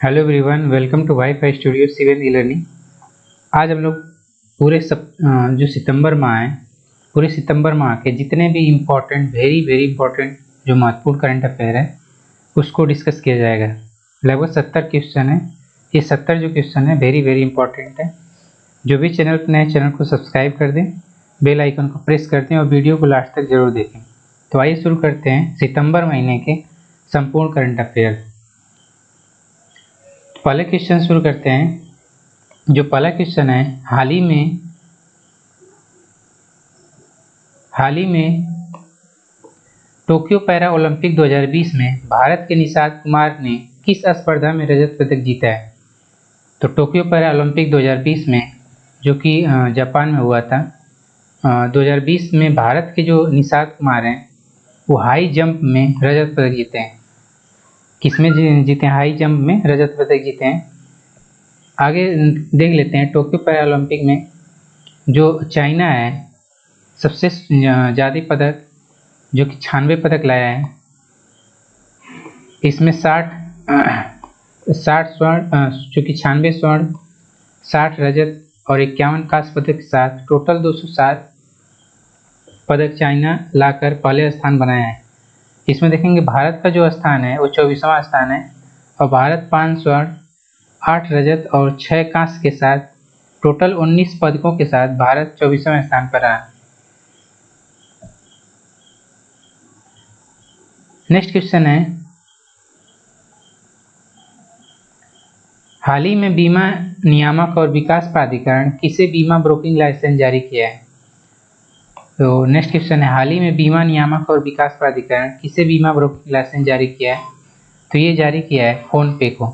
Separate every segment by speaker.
Speaker 1: Hello everyone, welcome to WiFi studio Siwan e learning. आज हम लोग पूरे जो सितंबर माह है, पूरे सितंबर माह के जितने भी इम्पोर्टेंट वेरी इम्पोर्टेंट जो महत्वपूर्ण करंट अफेयर है उसको डिस्कस किया जाएगा। लगभग 70 क्वेश्चन है। ये 70 जो क्वेश्चन है वेरी इम्पोर्टेंट है। जो भी चैनल पर नए, चैनल को सब्सक्राइब कर दें, बेल आइकन को प्रेस कर दें और वीडियो को लास्ट तक जरूर देखें। तो आइए शुरू करते हैं सितंबर महीने के संपूर्ण करंट अफेयर। पहले क्वेश्चन शुरू करते हैं। जो पहला क्वेश्चन है, हाल ही में टोक्यो पैरा ओलंपिक 2020 में भारत के निषाद कुमार ने किस स्पर्धा में रजत पदक जीता है? तो टोक्यो पैरा ओलंपिक 2020 में, जो कि जापान में हुआ था, 2020 में भारत के जो निषाद कुमार हैं वो हाई जंप में रजत पदक जीते हैं। किसमें जीते हैं? हाई जंप में रजत पदक जीते हैं। आगे देख लेते हैं। टोक्यो पैरा ओलंपिक में जो चाइना है सबसे ज़्यादा पदक, जो कि 96 पदक लाया है। इसमें 60 स्वर्ण, जो कि 96 स्वर्ण, 60 रजत और 51 कांस्य पदक के साथ टोटल 207 पदक चाइना लाकर पहले स्थान बनाया है। इसमें देखेंगे भारत का जो स्थान है वो 24वां स्थान है और भारत 5 स्वर्ण, 8 रजत और 6 कांस्य के साथ टोटल 19 पदकों के साथ भारत 24वें स्थान पर रहा। नेक्स्ट क्वेश्चन है, हाल ही में बीमा नियामक और विकास प्राधिकरण किसे बीमा ब्रोकिंग लाइसेंस जारी किया है? तो नेक्स्ट क्वेश्चन है, हाल ही में बीमा नियामक और विकास प्राधिकरण किसे बीमा ब्रोकिंग लाइसेंस जारी किया है? तो ये जारी किया है फोनपे को।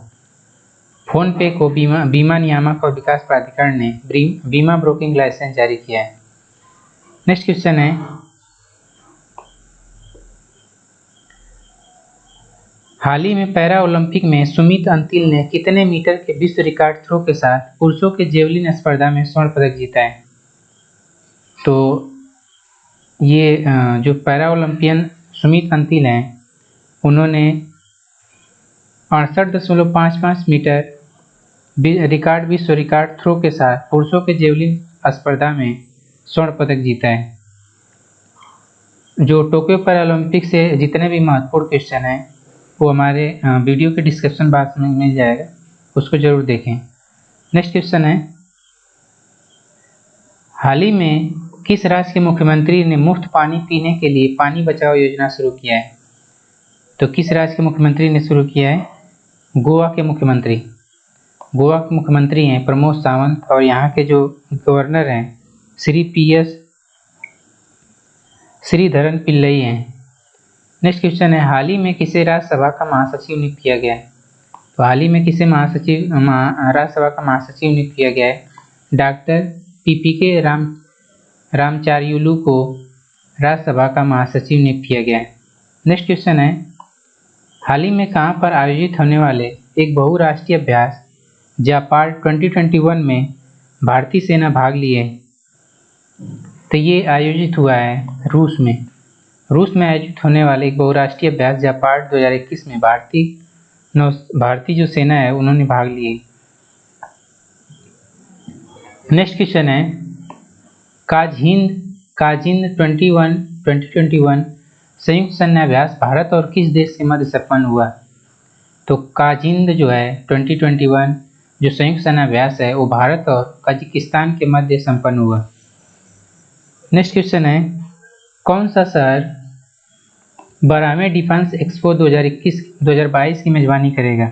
Speaker 1: फोनपे को बीमा नियामक और विकास प्राधिकरण ने बीमा ब्रोकिंग लाइसेंस जारी किया है। नेक्स्ट क्वेश्चन है, हाल ही में पैरा ओलंपिक में सुमित अंतिल ने कितने मीटर के विश्व रिकॉर्ड थ्रो के साथ पुरुषों के जेवलिन स्पर्धा में स्वर्ण पदक जीता है? तो ये जो पैरा ओलंपियन सुमित अंतिल हैं उन्होंने 68.55 मीटर विश्व रिकॉर्ड थ्रो के साथ पुरुषों के जेवलिन स्पर्धा में स्वर्ण पदक जीता है। जो टोक्यो पैरा ओलंपिक से जितने भी महत्वपूर्ण क्वेश्चन हैं वो हमारे वीडियो के डिस्क्रिप्शन बॉक्स में मिल जाएगा, उसको जरूर देखें। नेक्स्ट क्वेश्चन है, हाल ही में किस राज्य के मुख्यमंत्री ने मुफ्त पानी पीने के लिए पानी बचाओ योजना शुरू किया है? तो किस राज्य के मुख्यमंत्री ने शुरू किया है? गोवा के मुख्यमंत्री। गोवा के मुख्यमंत्री हैं प्रमोद सावंत और यहाँ के जो गवर्नर हैं श्रीधरन पिल्लई हैं। नेक्स्ट क्वेश्चन है, हाल ही में किसे राज्यसभा का महासचिव नियुक्त किया गया है? तो हाल ही में किसे राज्यसभा का महासचिव नियुक्त किया गया है? डॉक्टर PPK रामचार्युलू को राज्यसभा का महासचिव नियुक्त किया गया है। नेक्स्ट क्वेश्चन है, हाल ही में कहाँ पर आयोजित होने वाले एक बहुराष्ट्रीय अभ्यास जापाड 2021 में भारतीय सेना भाग लिए? तो ये आयोजित हुआ है रूस में आयोजित होने वाले एक बहुराष्ट्रीय अभ्यास जापाड 2021 में भारतीय जो सेना है उन्होंने भाग लिए। नेक्स्ट क्वेश्चन है, काजिंद 2021 संयुक्त सैन्याभ्यास भारत और किस देश के मध्य संपन्न हुआ? तो काजिंद जो है 2021 जो संयुक्त सैन्याभ्यास है वो भारत और कजाकिस्तान के मध्य संपन्न हुआ। नेक्स्ट क्वेश्चन है, कौन सा शहर 12वें डिफेंस एक्सपो 2022 की मेजबानी करेगा?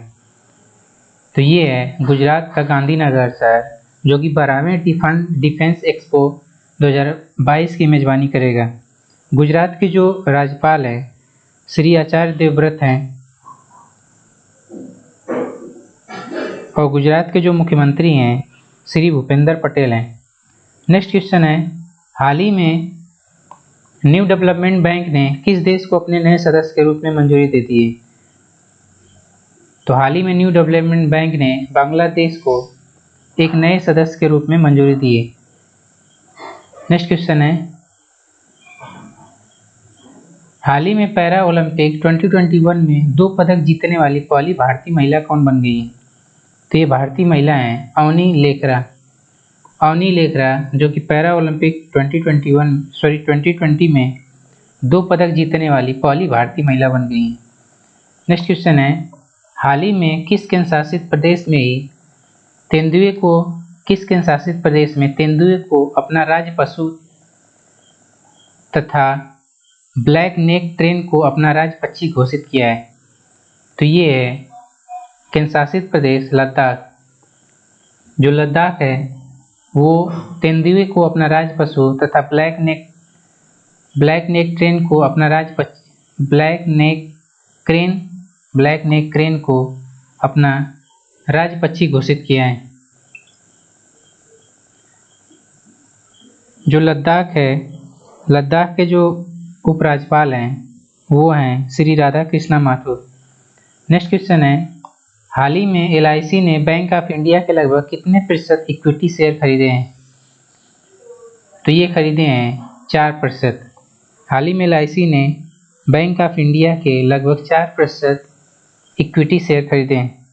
Speaker 1: तो ये है गुजरात का गांधीनगर शहर, जो कि 12वें डिफेंस एक्सपो 2022 की मेजबानी करेगा। गुजरात के जो राज्यपाल हैं श्री आचार्य देवव्रत हैं और गुजरात के जो मुख्यमंत्री हैं श्री भूपेंद्र पटेल हैं। नेक्स्ट क्वेश्चन है, हाल ही में न्यू डेवलपमेंट बैंक ने किस देश को अपने नए सदस्य के रूप में मंजूरी दे दी है? तो हाल ही में न्यू डेवलपमेंट बैंक ने बांग्लादेश को एक नए सदस्य के रूप में मंजूरी दी है। नेक्स्ट क्वेश्चन है, हाल ही में पैरा ओलंपिक 2021 में 2 पदक जीतने वाली पहली भारतीय महिला कौन बन गई है? तो ये भारतीय महिला हैं अवनी लेखरा जो कि पैरा ओलंपिक 2020 में 2 पदक जीतने वाली पहली भारतीय महिला बन गई हैं। नेक्स्ट क्वेश्चन है, हाल ही में किस केंद्र शासित प्रदेश में तेंदुए को अपना राज्य पशु तथा ब्लैक नेक क्रेन को अपना राज्य पक्षी घोषित किया है? तो ये है केंद्र शासित प्रदेश लद्दाख। जो लद्दाख है वो तेंदुए को अपना राज्य पशु तथा ब्लैक नेक क्रेन को अपना राज्य पक्षी घोषित किया है। जो लद्दाख के जो उपराज्यपाल हैं वो हैं श्री राधा कृष्णा माथुर। नेक्स्ट क्वेश्चन है, हाल ही में LIC ने बैंक ऑफ इंडिया के लगभग कितने प्रतिशत इक्विटी शेयर खरीदे हैं? तो ये खरीदे हैं 4%। हाल ही में LIC ने बैंक ऑफ इंडिया के लगभग 4% इक्विटी शेयर खरीदे हैं।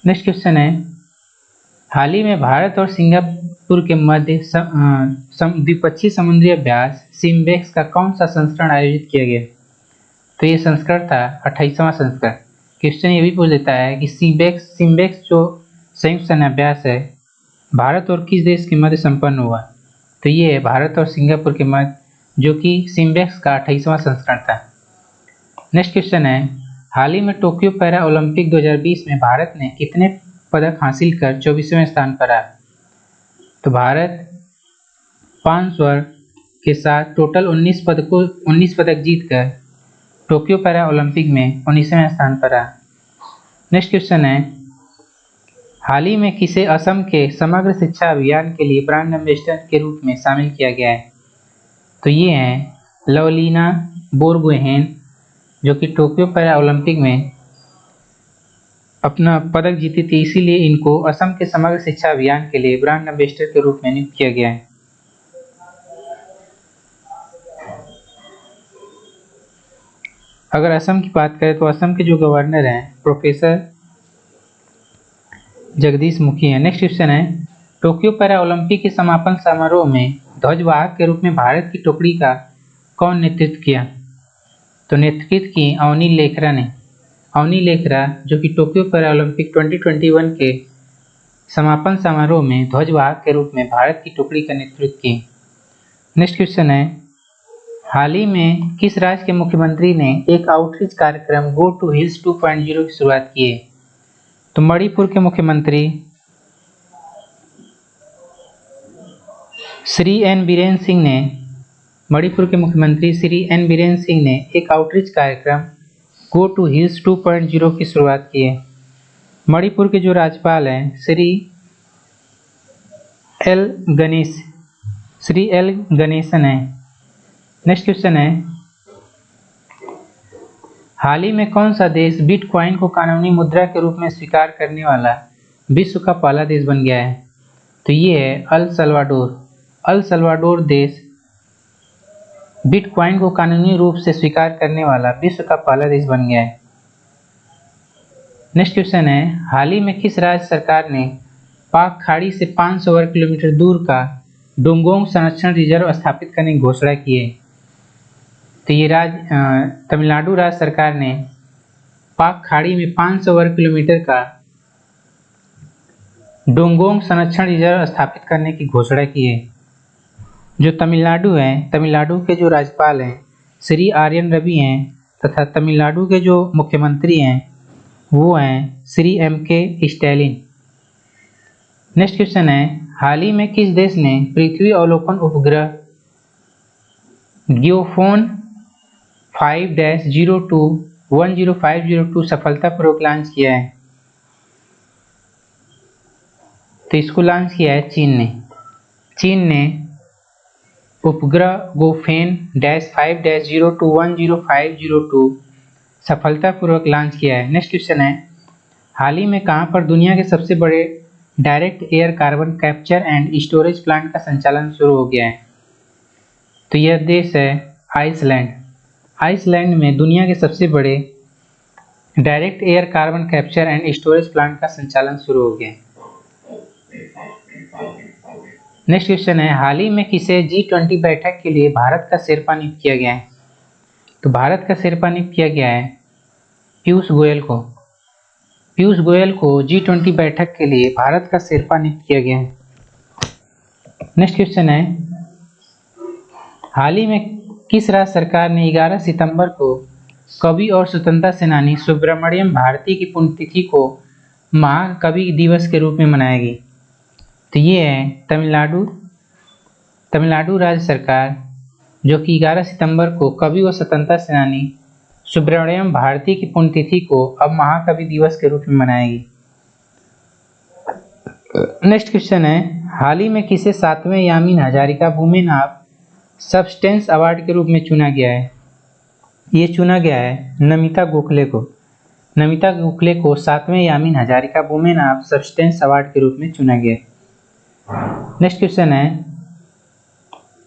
Speaker 1: नेक्स्ट क्वेश्चन है, हाल ही में भारत और सिंगापुर के मध्य द्विपक्षीय समुद्री अभ्यास सिम्बेक्स का कौन सा संस्करण आयोजित किया गया? तो ये संस्करण था 28वां संस्करण। क्वेश्चन ये भी पूछ देता है कि सिम्बेक्स जो संयुक्त सैन्य अभ्यास है भारत और किस देश के मध्य संपन्न हुआ? तो ये है भारत और सिंगापुर के मध्य, जो कि सिम्बेक्स का 28वां संस्करण था। नेक्स्ट क्वेश्चन है, हाल ही में टोक्यो पैरा ओलंपिक 2020 में भारत ने कितने पदक हासिल कर 24वें स्थान पर आया? तो भारत 5 स्वर्ण के साथ टोटल 19 पदक जीतकर टोक्यो पैरा ओलंपिक में 19वें स्थान पर आया। नेक्स्ट क्वेश्चन है, हाल ही में किसे असम के समग्र शिक्षा अभियान के लिए ब्रांड एम्बेसडर के रूप में शामिल किया गया है? तो ये हैं लवलीना बोरगोहेन, जो कि टोक्यो पैरा ओलंपिक में अपना पदक जीती थी, इसीलिए इनको असम के समग्र शिक्षा अभियान के लिए ब्रांड एम्बेसडर के रूप में नियुक्त किया गया है। अगर असम की बात करें तो असम के जो गवर्नर हैं प्रोफेसर जगदीश मुखी हैं। नेक्स्ट क्वेश्चन है, टोक्यो पैरा ओलंपिक के समापन समारोह में ध्वजवाहक के रूप में भारत की टुकड़ी का कौन नेतृत्व किया? तो नेतृत्व की अवनी लेखरा जो कि टोक्यो पैरा ओलंपिक 2021 के समापन समारोह में ध्वजवाहक के रूप में भारत की टुकड़ी का नेतृत्व की। नेक्स्ट क्वेश्चन है, हाल ही में किस राज्य के मुख्यमंत्री ने एक आउटरीच कार्यक्रम गो टू हिल्स 2.0 की शुरुआत की है? तो मणिपुर के मुख्यमंत्री श्री एन बीरेन्द्र सिंह ने एक आउटरीच कार्यक्रम गो टू हिल्स 2.0 की शुरुआत की है। मणिपुर के जो राज्यपाल हैं श्री एल गणेशन हैं। नेक्स्ट क्वेश्चन है, हाल ही में कौन सा देश बिटकॉइन को कानूनी मुद्रा के रूप में स्वीकार करने वाला विश्व का पहला देश बन गया है? तो ये है अल सल्वाडोर देश बिटकॉइन को कानूनी रूप से स्वीकार करने वाला विश्व का पहला देश बन गया है। नेक्स्ट क्वेश्चन है, हाल ही में किस राज्य सरकार ने पाक खाड़ी से 500 वर्ग किलोमीटर दूर का डोंगोंग संरक्षण रिजर्व स्थापित करने की घोषणा की है? तो ये तमिलनाडु राज्य सरकार ने पाक खाड़ी में 500 वर्ग किलोमीटर का डोंगोंग संरक्षण रिजर्व स्थापित करने की घोषणा की है। जो तमिलनाडु के जो राज्यपाल हैं श्री आर्यन रवि हैं तथा तमिलनाडु के जो मुख्यमंत्री हैं वो हैं Shri MK Stalin. Next question है, हाल ही में किस देश ने पृथ्वी अवलोकन उपग्रह गियोफोन 5-02-10502 सफलतापूर्वक लॉन्च किया है? तो इसको लॉन्च किया है चीन ने उपग्रह गोफेन -5-02-10502 सफलतापूर्वक लॉन्च किया है। नेक्स्ट क्वेश्चन है, हाल ही में कहां पर दुनिया के सबसे बड़े direct air carbon capture and storage plant का संचालन शुरू हो गया है? तो यह देश है आइसलैंड में दुनिया के सबसे बड़े direct air carbon capture and storage plant का संचालन शुरू हो गया। नेक्स्ट क्वेश्चन है, हाल ही में किसे G20 बैठक के लिए भारत का शेरपा नियुक्त किया गया है? तो भारत का शेरपा नियुक्त किया गया है पीयूष गोयल को। पीयूष गोयल को G20 बैठक के लिए भारत का शेरपा नियुक्त किया गया है। नेक्स्ट क्वेश्चन है, हाल ही में किस राज्य सरकार ने 11 सितंबर को कवि और स्वतंत्रता सेनानी सुब्रमण्यम भारती की पुण्यतिथि को महाकवि दिवस के रूप में मनाएगी? तो ये है तमिलनाडु राज्य सरकार, जो कि 11 सितंबर को कवि और स्वतंत्रता सेनानी सुब्रमण्यम भारती की पुण्यतिथि को अब महाकवि दिवस के रूप में मनाएगी। नेक्स्ट क्वेश्चन है, हाल ही में किसे 7वें Yamin Hazarika women of substance award के रूप में चुना गया है? ये चुना गया है नमिता गोखले को। नमिता गोखले को 7वें Yamin Hazarika women of substance award के रूप में चुना गया है। नेक्स्ट क्वेश्चन है,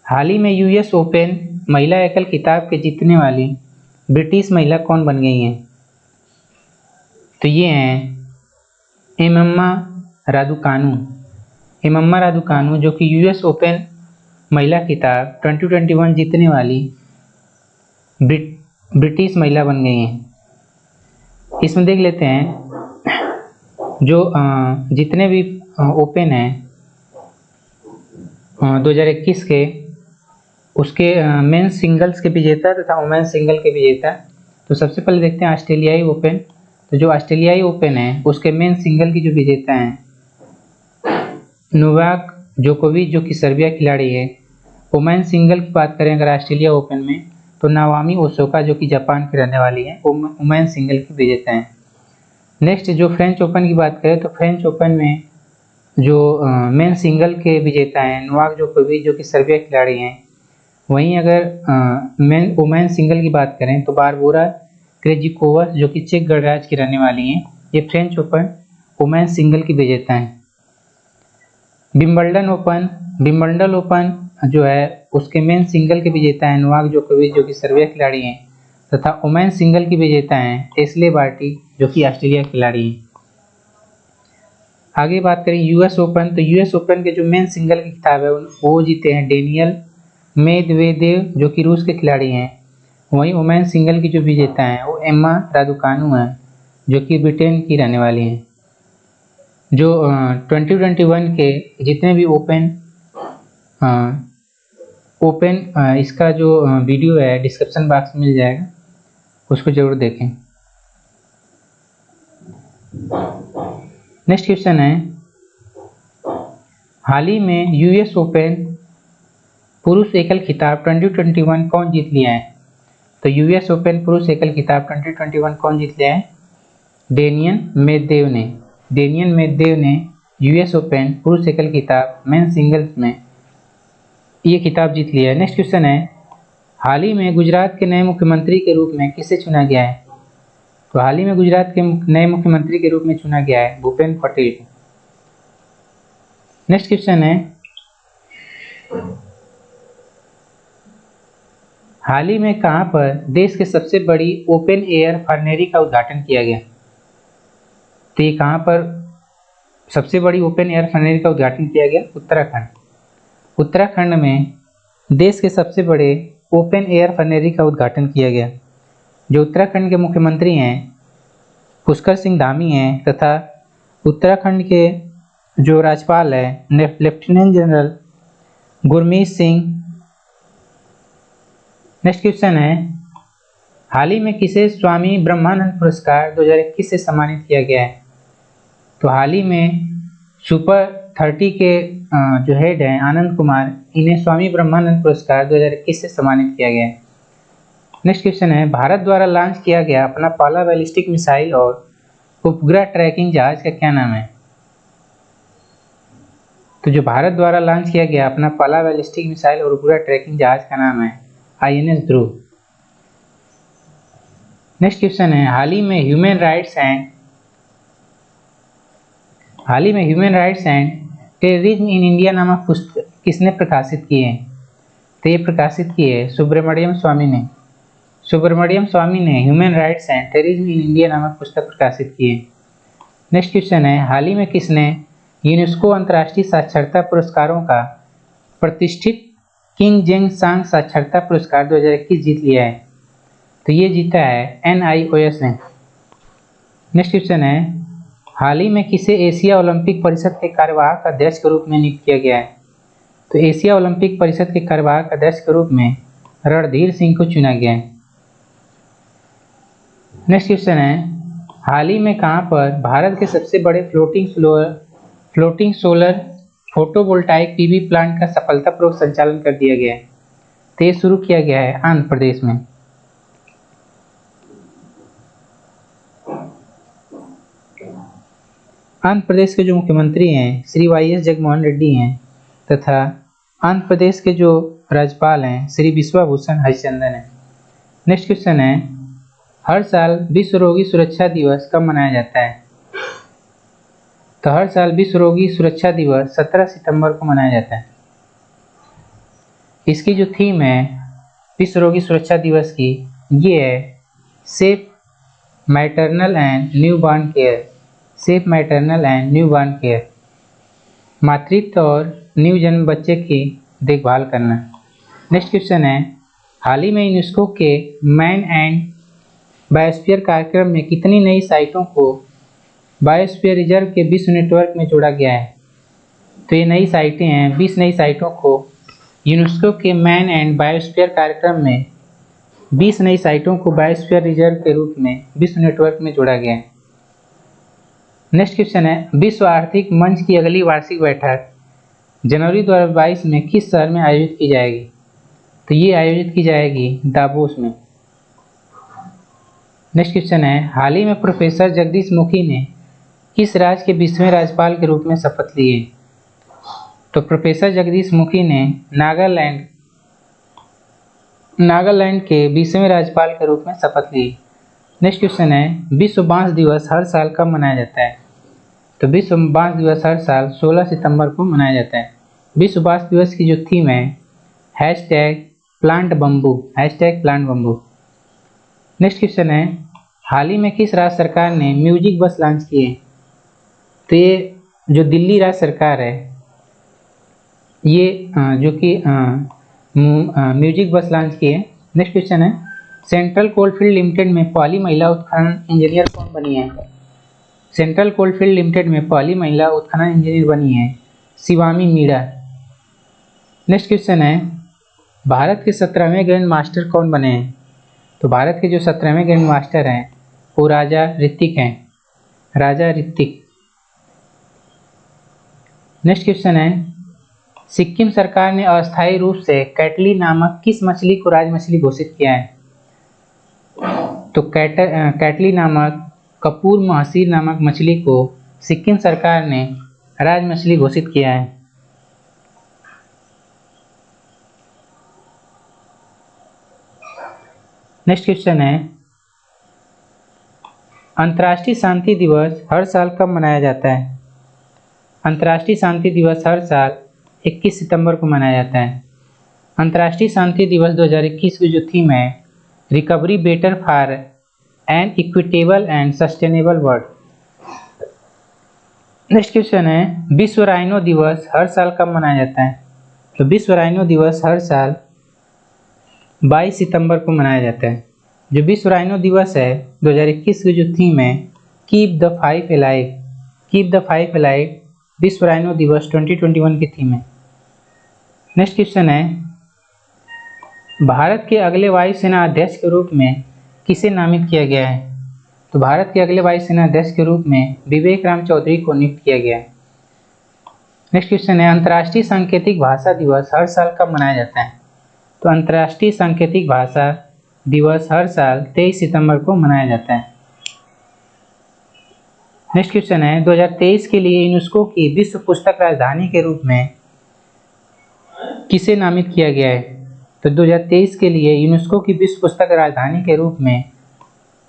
Speaker 1: हाल ही में यूएस ओपन महिला एकल खिताब के जीतने वाली ब्रिटिश महिला कौन बन गई हैं? तो ये हैं एम्मा रादुकानु, जो कि यूएस ओपन महिला खिताब 2021 जीतने वाली ब्रिटिश महिला बन गई हैं। इसमें देख लेते हैं जो जितने भी ओपन हैं 2021 के, उसके मेन सिंगल्स के विजेता तथा वुमेन सिंगल के विजेता। तो सबसे पहले देखते हैं ऑस्ट्रेलियाई ओपन। तो जो ऑस्ट्रेलियाई ओपन है उसके मेन सिंगल की जो विजेता हैं नोवाक जोकोविच, जो कि सर्बिया खिलाड़ी है। वुमेन सिंगल की बात करें अगर ऑस्ट्रेलिया ओपन में, तो नाओमी ओसाका, जो कि जापान की रहने वाली है, वुमेन सिंगल की विजेता हैं। नेक्स्ट जो फ्रेंच ओपन की बात करें, तो फ्रेंच ओपन में जो मेन सिंगल के विजेता हैं नोवाक जोकोविच, जो कि सर्बिया खिलाड़ी हैं। वहीं अगर वुमेन सिंगल की बात करें तो बारबोरा क्रेजिकोवा, जो कि चेक गणराज्य की रहने वाली हैं। ये फ्रेंच ओपन वुमेन सिंगल की विजेता हैं। विंबलडन ओपन जो है उसके मेन सिंगल के विजेता हैं नोवाक जोकोविच, जो कि सर्बिया खिलाड़ी हैं, तथा वुमेन सिंगल की विजेता हैं एशले बार्टी, जो कि ऑस्ट्रेलिया खिलाड़ी हैं। आगे बात करें यूएस ओपन, तो यूएस ओपन के जो मेन सिंगल की खिताब है वो जीते हैं डेनियल मेदवेदेव, जो कि रूस के खिलाड़ी हैं। वहीं वुमेन सिंगल की जो विजेता हैं वो एम्मा रादुकानु हैं, जो कि ब्रिटेन की रहने वाली हैं। जो 2021 के जितने भी ओपन इसका जो वीडियो है डिस्क्रिप्शन बॉक्स में मिल जाएगा, उसको जरूर देखें। नेक्स्ट क्वेश्चन है, हाल ही में यूएस ओपन पुरुष एकल खिताब 2021 कौन जीत लिया है? तो यूएस ओपन पुरुष एकल खिताब 2021 कौन जीत लिया है? डेनियल मेदवेदेव ने यूएस ओपन पुरुष एकल खिताब मेन सिंगल्स में ये खिताब जीत लिया है। नेक्स्ट क्वेश्चन है, हाल ही में गुजरात के नए मुख्यमंत्री के रूप में किसे चुना गया है? तो हाल ही में गुजरात के नए मुख्यमंत्री के रूप में चुना गया है भूपेंद्र पटेल को। नेक्स्ट क्वेश्चन है, हाल ही में कहां पर देश के सबसे बड़ी ओपन एयर फर्नेरी का उद्घाटन किया गया? तो ये कहां पर सबसे बड़ी ओपन एयर फर्नेरी का उद्घाटन किया गया? उत्तराखंड में देश के सबसे बड़े ओपन एयर फर्नेरी का उद्घाटन किया गया। जो उत्तराखंड के मुख्यमंत्री हैं पुष्कर सिंह धामी हैं, तथा उत्तराखंड के जो राज्यपाल है lieutenant general Gurmeet Singh. Next question है, हाल ही में किसे स्वामी ब्रह्मानंद पुरस्कार 2021 से सम्मानित किया गया है? तो हाल ही में सुपर 30 के जो हेड हैं आनंद कुमार, इन्हें स्वामी ब्रह्मानंद पुरस्कार 2021 से सम्मानित किया गया है। नेक्स्ट क्वेश्चन है, भारत द्वारा लॉन्च किया गया अपना पहला बैलिस्टिक मिसाइल और उपग्रह ट्रैकिंग जहाज का क्या नाम है? तो जो भारत द्वारा लॉन्च किया गया अपना पहला बैलिस्टिक मिसाइल और उपग्रह ट्रैकिंग जहाज का नाम है INS ध्रुव। नेक्स्ट क्वेश्चन है, हाल ही में human rights and terrorism in India नामक पुस्तक किसने प्रकाशित की है? तो ये प्रकाशित की है सुब्रमण्यम स्वामी ने। सुब्रमण्यम स्वामी ने human rights and terrorism in India नामक पुस्तक प्रकाशित की है। नेक्स्ट क्वेश्चन है, हाल ही में किसने यूनेस्को अंतर्राष्ट्रीय साक्षरता पुरस्कारों का प्रतिष्ठित किंग जेंग सांग साक्षरता पुरस्कार 2021 जीत लिया है? तो ये जीता है NIOS ने। नेक्स्ट क्वेश्चन है, हाल ही में किसे एशिया ओलंपिक परिषद के कार्यवाहक अध्यक्ष के रूप में नियुक्त किया गया है? तो एशिया ओलंपिक परिषद के कार्यवाहक अध्यक्ष के रूप में रणधीर सिंह को चुना गया है। नेक्स्ट क्वेश्चन है, हाल ही में कहां पर भारत के सबसे बड़े floating solar photovoltaic PV plant का सफलतापूर्वक संचालन कर दिया गया है? तो ये शुरू किया गया है आंध्र प्रदेश में। आंध्र प्रदेश के जो मुख्यमंत्री हैं श्री YS जगनमोहन रेड्डी हैं तथा आंध्र प्रदेश के जो राज्यपाल हैं श्री विश्वभूषण हरिचंदन हैं। नेक्स्ट क्वेश्चन है, हर साल विश्व रोगी सुरक्षा दिवस कब मनाया जाता है? तो हर साल विश्व रोगी सुरक्षा दिवस 17 सितंबर को मनाया जाता है। इसकी जो थीम है विश्व रोगी सुरक्षा दिवस की, ये है safe maternal and newborn care. Safe maternal and newborn care, मातृत्व और न्यू जन्म बच्चे की देखभाल करना। नेक्स्ट क्वेश्चन है, हाल ही में यूनेस्को के मैन एंड बायोस्फीयर कार्यक्रम में कितनी नई साइटों को बायोस्फीयर रिजर्व के विश्व नेटवर्क में जोड़ा गया है? तो ये नई साइटें हैं, 20 नई साइटों को यूनेस्को के मैन एंड बायोस्फीयर कार्यक्रम में 20 नई साइटों को बायोस्फीयर रिजर्व के रूप में विश्व नेटवर्क में जोड़ा गया है। नेक्स्ट क्वेश्चन है, विश्व आर्थिक मंच की अगली वार्षिक बैठक जनवरी 2022 में किस शहर में आयोजित की जाएगी? तो ये आयोजित की जाएगी दावोस में। नेक्स्ट क्वेश्चन है, हाल ही में प्रोफेसर जगदीश मुखी ने किस राज्य के 20वें राज्यपाल के रूप में शपथ ली है? तो प्रोफेसर जगदीश मुखी ने नागालैंड के 20वें राज्यपाल के रूप में शपथ ली। नेक्स्ट क्वेश्चन है, विश्व बांस दिवस हर साल कब मनाया जाता है? तो विश्व बांस दिवस हर साल 16 सितंबर को मनाया जाता है। विश्व बांस दिवस की जो थीम है #प्लांट बम्बू। नेक्स्ट क्वेश्चन है, हाल ही में किस राज्य सरकार ने म्यूजिक बस लॉन्च किए? तो ये जो दिल्ली राज्य सरकार है, ये जो कि म्यूजिक बस लॉन्च किए। नेक्स्ट क्वेश्चन है, सेंट्रल कोलफील्ड लिमिटेड में पहली महिला उत्खनन इंजीनियर कौन बनी है? सेंट्रल कोलफील्ड लिमिटेड में पहली महिला उत्खनन इंजीनियर बनी है शिवामी मीणा। नेक्स्ट क्वेश्चन है, भारत के 17वें ग्रैंड मास्टर कौन बने हैं? तो भारत के जो 17वें ग्रैंड मास्टर हैं वो राजा ऋतिक हैं, राजा ऋतिक। नेक्स्ट क्वेश्चन है, सिक्किम सरकार ने अस्थायी रूप से कैटली नामक किस मछली को राज मछली घोषित किया है? तो कैटली नामक कपूर महसीर नामक मछली को सिक्किम सरकार ने राज मछली घोषित किया है। नेक्स्ट क्वेश्चन है, अंतर्राष्ट्रीय शांति दिवस हर साल कब मनाया जाता है? अंतर्राष्ट्रीय शांति दिवस हर साल 21 सितंबर को मनाया जाता है। अंतर्राष्ट्रीय शांति दिवस 2021 की जो थीम है recovery better for an equitable and sustainable world. Next question है, विश्व राइनो दिवस हर साल कब मनाया जाता है? तो विश्व राइनो दिवस हर साल 22 सितंबर को मनाया जाता है। जो विश्व राइनो दिवस है 2021 की जो थीम है कीप द फाइव अलाइव, विश्व राइनो दिवस 2021 की थीम है। नेक्स्ट क्वेश्चन है, भारत के अगले वायुसेना अध्यक्ष के रूप में किसे नामित किया गया है? तो भारत के अगले वायुसेना अध्यक्ष के रूप में विवेक राम चौधरी को नियुक्त किया गया है। नेक्स्ट क्वेश्चन है, अंतर्राष्ट्रीय सांकेतिक भाषा दिवस हर साल कब मनाया जाता है? तो अंतर्राष्ट्रीय सांकेतिक भाषा दिवस हर साल 23 सितंबर को मनाया जाता है। नेक्स्ट क्वेश्चन है, 2023 के लिए यूनेस्को की विश्व पुस्तक राजधानी के रूप में किसे नामित किया गया है? तो 2023 के लिए यूनेस्को की विश्व पुस्तक राजधानी के रूप में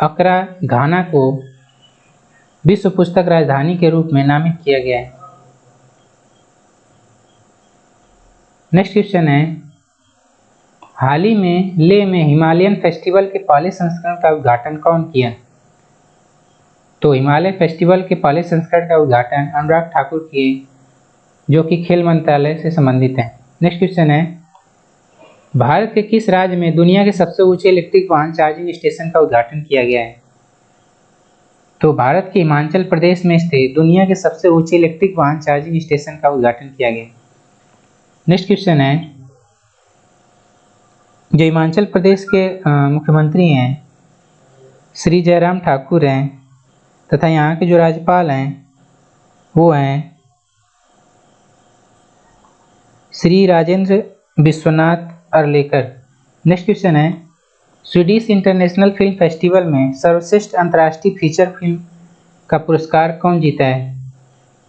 Speaker 1: अक्रा घाना को विश्व पुस्तक राजधानी के रूप में नामित किया गया है। नेक्स्ट क्वेश्चन है, हाल ही में लेह में हिमालयन फेस्टिवल के पहले संस्करण का उद्घाटन कौन किया? तो हिमालय फेस्टिवल के पहले संस्करण का उद्घाटन अनुराग ठाकुर किए, जो कि खेल मंत्रालय से संबंधित है। नेक्स्ट क्वेश्चन है, भारत के किस राज्य में दुनिया के सबसे ऊंचे इलेक्ट्रिक वाहन चार्जिंग स्टेशन का उद्घाटन किया गया है? तो भारत के हिमाचल प्रदेश में स्थित दुनिया के सबसे ऊंचे इलेक्ट्रिक वाहन चार्जिंग स्टेशन का उद्घाटन किया गया। नेक्स्ट क्वेश्चन है, जो हिमाचल प्रदेश के मुख्यमंत्री हैं श्री जयराम ठाकुर हैं तथा यहाँ के जो राज्यपाल हैं वो हैं श्री राजेंद्र विश्वनाथ अर्लेकर। नेक्स्ट क्वेश्चन है, स्वीडिश इंटरनेशनल फिल्म फेस्टिवल में सर्वश्रेष्ठ अंतर्राष्ट्रीय फीचर फिल्म का पुरस्कार कौन जीता है?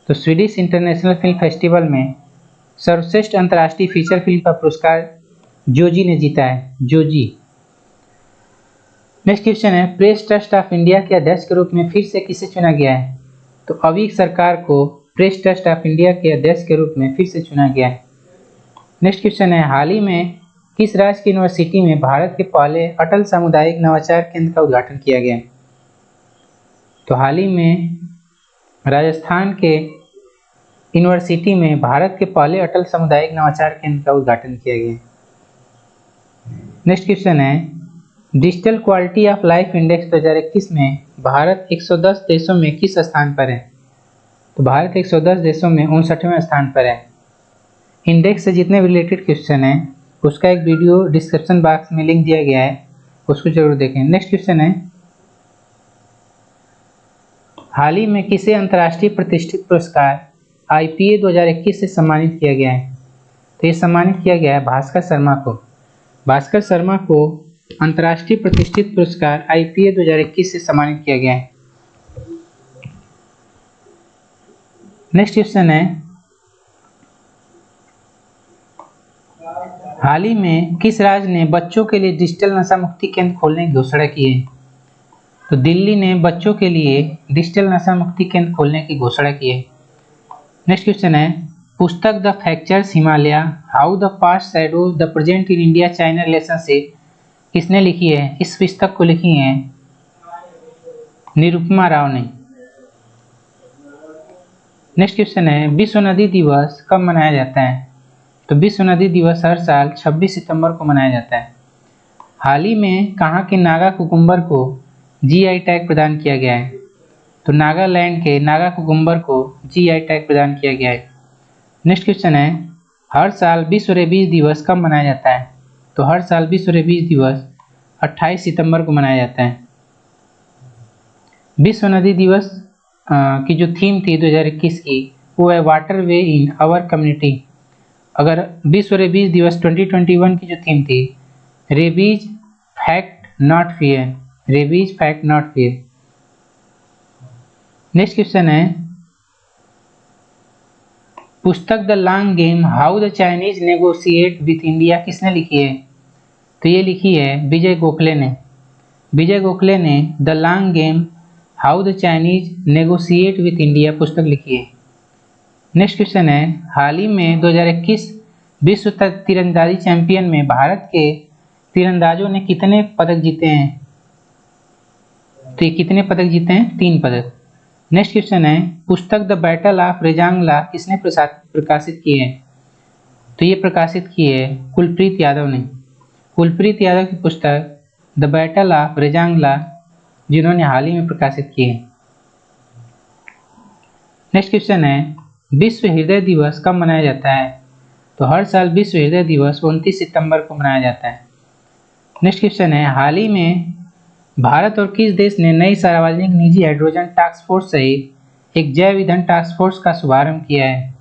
Speaker 1: तो स्वीडिश इंटरनेशनल फिल्म फेस्टिवल में सर्वश्रेष्ठ अंतर्राष्ट्रीय फीचर फिल्म का पुरस्कार जोजी ने जीता है, जोजी। नेक्स्ट क्वेश्चन है, प्रेस ट्रस्ट ऑफ इंडिया के अध्यक्ष के रूप में फिर से किसे चुना गया है? तो अभी सरकार को प्रेस ट्रस्ट ऑफ इंडिया के अध्यक्ष के रूप में फिर से चुना गया है। नेक्स्ट क्वेश्चन है, हाल ही में किस राज्य की यूनिवर्सिटी में भारत के पहले अटल सामुदायिक नवाचार केंद्र का उद्घाटन किया गया? तो हाल ही में राजस्थान के यूनिवर्सिटी में भारत के पहले अटल सामुदायिक नवाचार केंद्र का उद्घाटन किया गया। नेक्स्ट क्वेश्चन है, digital quality of life index 2021 में भारत 110 देशों में किस स्थान पर है? तो भारत 110 देशों में 59वें स्थान पर है। इंडेक्स से जितने भी रिलेटेड क्वेश्चन हैं उसका एक वीडियो डिस्क्रिप्शन बॉक्स में लिंक दिया गया है, उसको जरूर देखें। नेक्स्ट क्वेश्चन है, हाल ही में किसे अंतर्राष्ट्रीय प्रतिष्ठित पुरस्कार IPA 2021 से सम्मानित किया गया है? तो ये सम्मानित किया गया है भास्कर शर्मा को। भास्कर शर्मा को अंतर्राष्ट्रीय प्रतिष्ठित पुरस्कार IPA 2021 से सम्मानित किया गया है। नेक्स्ट क्वेश्चन है, हाल ही में किस राज्य ने बच्चों के लिए डिजिटल नशा मुक्ति केंद्र खोलने की घोषणा की है? तो दिल्ली ने बच्चों के लिए डिजिटल नशा मुक्ति केंद्र खोलने की घोषणा की है। नेक्स्ट क्वेश्चन है, पुस्तक the fractures Himalaya how the past shadow the present in India China relationship किसने लिखी है? इस पुस्तक को लिखी है निरुपमा राव ने। नेक्स्ट क्वेश्चन है, विश्व नदी दिवस कब मनाया जाता है? तो विश्व नदी दिवस हर साल 26 सितंबर को मनाया जाता है। हाल ही में कहाँ के नागा कुकुम्बर को GI टैग प्रदान किया गया है? तो नागालैंड के नागा कुकुम्बर को GI टैग प्रदान किया गया है। नेक्स्ट क्वेश्चन है, हर साल विश्व रेबीज दिवस कब मनाया जाता है? तो हर साल विश्व रेबीज दिवस 28 सितंबर को मनाया जाता है। विश्व नदी दिवस की जो थीम थी 2021 की वो है water way in our community. अगर विश्व रेबीज दिवस 2021 की जो थीम थी rabies fact not fear, rabies fact not fear. Next question है, पुस्तक the long game how the Chinese negotiate with India किसने लिखी है? तो ये लिखी है विजय गोखले ने। विजय गोखले ने the long game how the Chinese negotiate with India पुस्तक लिखी है। नेक्स्ट क्वेश्चन है, हाल ही में 2021 विश्व तीरंदाजी चैंपियन में भारत के तीरंदाजों ने कितने पदक जीते हैं? तो ये कितने पदक जीते हैं? 3 पदक। नेक्स्ट क्वेश्चन है, पुस्तक द बैटल ऑफ रेजांगला किसने प्रकाशित की है? तो ये प्रकाशित की है कुलप्रीत यादव ने। कुलप्रीत यादव की पुस्तक द बैटल ऑफ रेजांगला जिन्होंने हाल ही में प्रकाशित की है। नेक्स्ट क्वेश्चन है, विश्व हृदय दिवस कब मनाया जाता है? तो हर साल विश्व हृदय दिवस 29 सितंबर को मनाया जाता है। नेक्स्ट क्वेश्चन है, हाल ही में भारत और किस देश ने नई सार्वजनिक निजी हाइड्रोजन टास्क फोर्स सहित एक जैव ईंधन टास्क फोर्स का शुभारंभ किया है?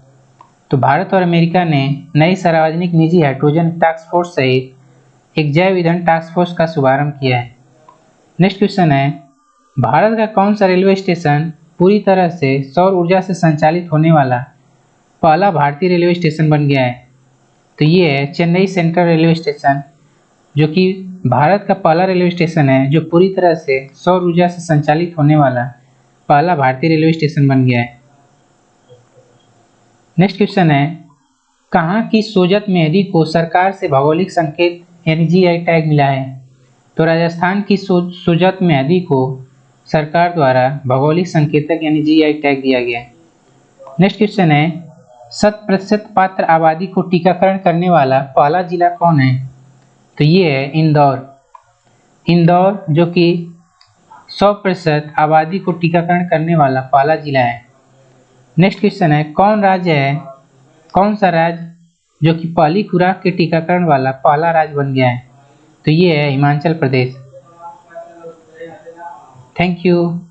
Speaker 1: तो भारत और अमेरिका ने नई सार्वजनिक निजी हाइड्रोजन टास्क फोर्स सहित एक जैव ईंधन टास्क फोर्स का शुभारंभ किया है। नेक्स्ट क्वेश्चन है, भारत का कौन सा रेलवे स्टेशन पूरी तरह से सौर ऊर्जा से संचालित होने वाला पहला भारतीय रेलवे स्टेशन बन गया है? तो ये है चेन्नई सेंट्रल रेलवे स्टेशन, जो कि भारत का पहला रेलवे स्टेशन है जो पूरी तरह से सौर ऊर्जा से संचालित होने वाला पहला भारतीय रेलवे स्टेशन बन गया है। नेक्स्ट क्वेश्चन है, कहाँ की सोजत मेहदी को सरकार से भौगोलिक संकेत यानी जीआई टैग मिला है। तो राजस्थान की सुजात मेहंदी को सरकार द्वारा भौगोलिक संकेतक यानी जीआई टैग दिया गया है। नेक्स्ट क्वेश्चन है 100% पात्र आबादी को टीकाकरण करने वाला पहला जिला कौन है? तो ये है इंदौर। इंदौर जो कि 100% आबादी को टीकाकरण करने वाला पहला जिला है। नेक्स्ट क्वेश्चन है कौन सा राज्य जो कि पहली खुराक के टीकाकरण वाला पहला राज्य बन गया है? तो ये है हिमाचल प्रदेश। Thank you.